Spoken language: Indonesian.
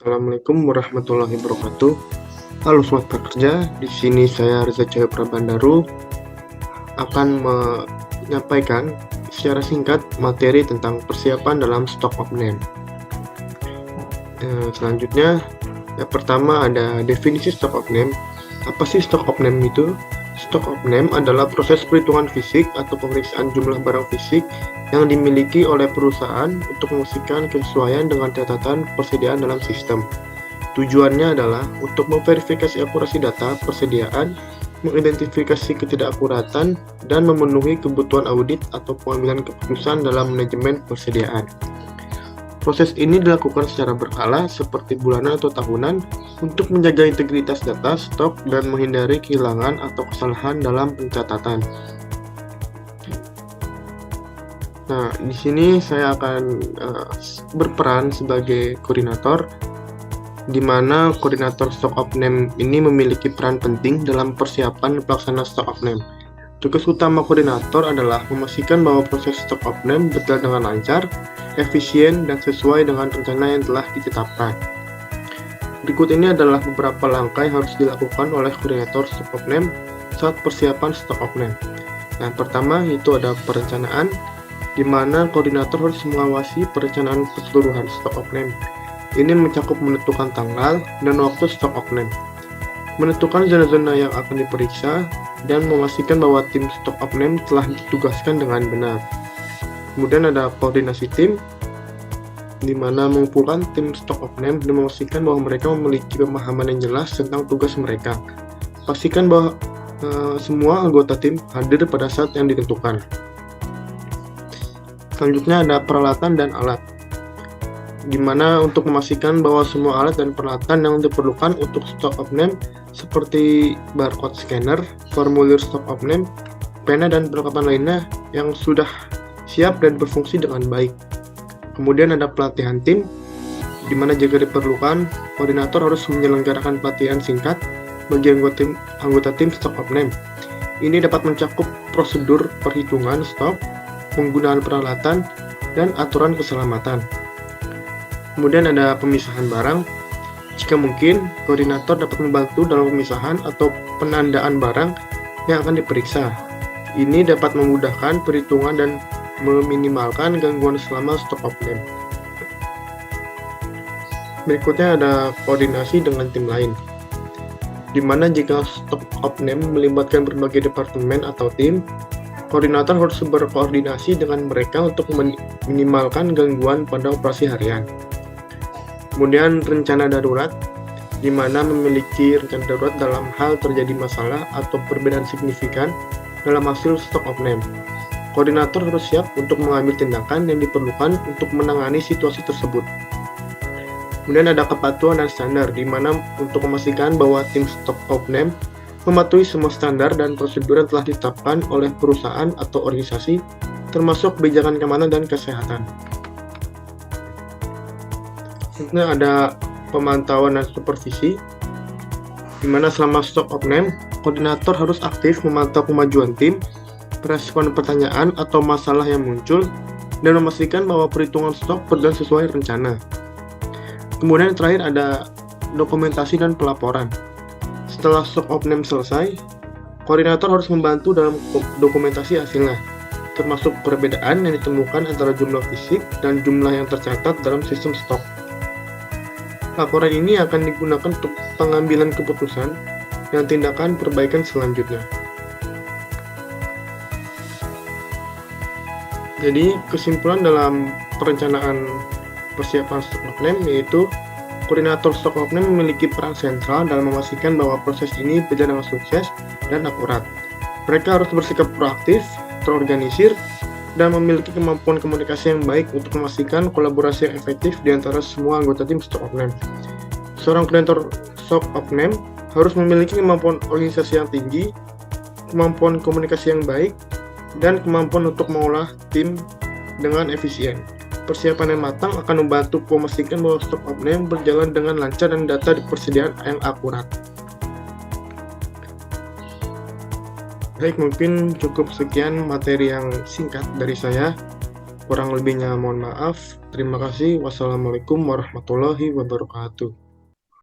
Assalamualaikum warahmatullahi wabarakatuh. Halo sobat pekerja, di sini saya Reza Cahaya Prabandaru akan menyampaikan secara singkat materi tentang persiapan dalam stock of name. Selanjutnya, yang pertama ada definisi stock of name. Apa sih stock of name itu? Stock of name adalah proses perhitungan fisik atau pemeriksaan jumlah barang fisik yang dimiliki oleh perusahaan untuk memastikan kesesuaian dengan catatan persediaan dalam sistem. Tujuannya adalah untuk memverifikasi akurasi data persediaan, mengidentifikasi ketidakakuratan, dan memenuhi kebutuhan audit atau pengambilan keputusan dalam manajemen persediaan. Proses ini dilakukan secara berkala seperti bulanan atau tahunan untuk menjaga integritas data stok dan menghindari kehilangan atau kesalahan dalam pencatatan. Nah, di sini saya akan berperan sebagai koordinator, di mana koordinator stock of name ini memiliki peran penting dalam persiapan pelaksanaan stock of name. Tugas utama koordinator adalah memastikan bahwa proses stock of name berjalan dengan lancar, efisien, dan sesuai dengan rencana yang telah ditetapkan. Berikut ini adalah beberapa langkah yang harus dilakukan oleh koordinator stock of name saat persiapan stock of name. Yang pertama itu ada perencanaan, di mana koordinator harus mengawasi perencanaan keseluruhan stock of name. Ini mencakup menentukan tanggal dan waktu stock of name, menentukan zona-zona yang akan diperiksa, dan memastikan bahwa tim stock of name telah ditugaskan dengan benar. Kemudian ada koordinasi tim, di mana mengumpulkan tim stock of name dan memastikan bahwa mereka memiliki pemahaman yang jelas tentang tugas mereka. Pastikan bahwa semua anggota tim hadir pada saat yang ditentukan. Selanjutnya ada peralatan dan alat, di mana untuk memastikan bahwa semua alat dan peralatan yang diperlukan untuk stock of name seperti barcode scanner, formulir stock of name, pena, dan perlengkapan lainnya yang sudah siap dan berfungsi dengan baik. Kemudian ada pelatihan tim, di mana jika diperlukan, koordinator harus menyelenggarakan pelatihan singkat bagi anggota tim stock of name. Ini dapat mencakup prosedur perhitungan stok, penggunaan peralatan, dan aturan keselamatan. Kemudian ada pemisahan barang. Jika mungkin, koordinator dapat membantu dalam pemisahan atau penandaan barang yang akan diperiksa. Ini dapat memudahkan perhitungan dan meminimalkan gangguan selama stock of name. Berikutnya ada koordinasi dengan tim lain, di mana jika stock of name melibatkan berbagai departemen atau tim, koordinator harus berkoordinasi dengan mereka untuk meminimalkan gangguan pada operasi harian. Kemudian rencana darurat, di mana memiliki rencana darurat dalam hal terjadi masalah atau perbedaan signifikan dalam hasil stock of name. Koordinator harus siap untuk mengambil tindakan yang diperlukan untuk menangani situasi tersebut. Kemudian ada kepatuhan dan standar, di mana untuk memastikan bahwa tim stock of name mematuhi semua standar dan prosedur yang telah ditetapkan oleh perusahaan atau organisasi, termasuk kebijakan keamanan dan kesehatan. Selanjutnya ada pemantauan dan supervisi, di mana selama stock of name, koordinator harus aktif memantau kemajuan tim, merespon pertanyaan atau masalah yang muncul, dan memastikan bahwa perhitungan stok berjalan sesuai rencana. Kemudian terakhir ada dokumentasi dan pelaporan. Setelah stock of name selesai, koordinator harus membantu dalam dokumentasi hasilnya, termasuk perbedaan yang ditemukan antara jumlah fisik dan jumlah yang tercatat dalam sistem stok. Laporan ini akan digunakan untuk pengambilan keputusan dan tindakan perbaikan selanjutnya. Jadi, kesimpulan dalam perencanaan persiapan stock of name yaitu koordinator stock of name memiliki peran sentral dalam memastikan bahwa proses ini berjalan dengan sukses dan akurat. Mereka harus bersikap proaktif, terorganisir, dan memiliki kemampuan komunikasi yang baik untuk memastikan kolaborasi yang efektif di antara semua anggota tim stock of name. Seorang koordinator stock of name harus memiliki kemampuan organisasi yang tinggi, kemampuan komunikasi yang baik, dan kemampuan untuk mengolah tim dengan efisien. Persiapan yang matang akan membantu memastikan bahwa stock of name berjalan dengan lancar dan data di persediaan yang akurat. Baik, mungkin cukup sekian materi yang singkat dari saya. Kurang lebihnya mohon maaf. Terima kasih. Wassalamualaikum warahmatullahi wabarakatuh.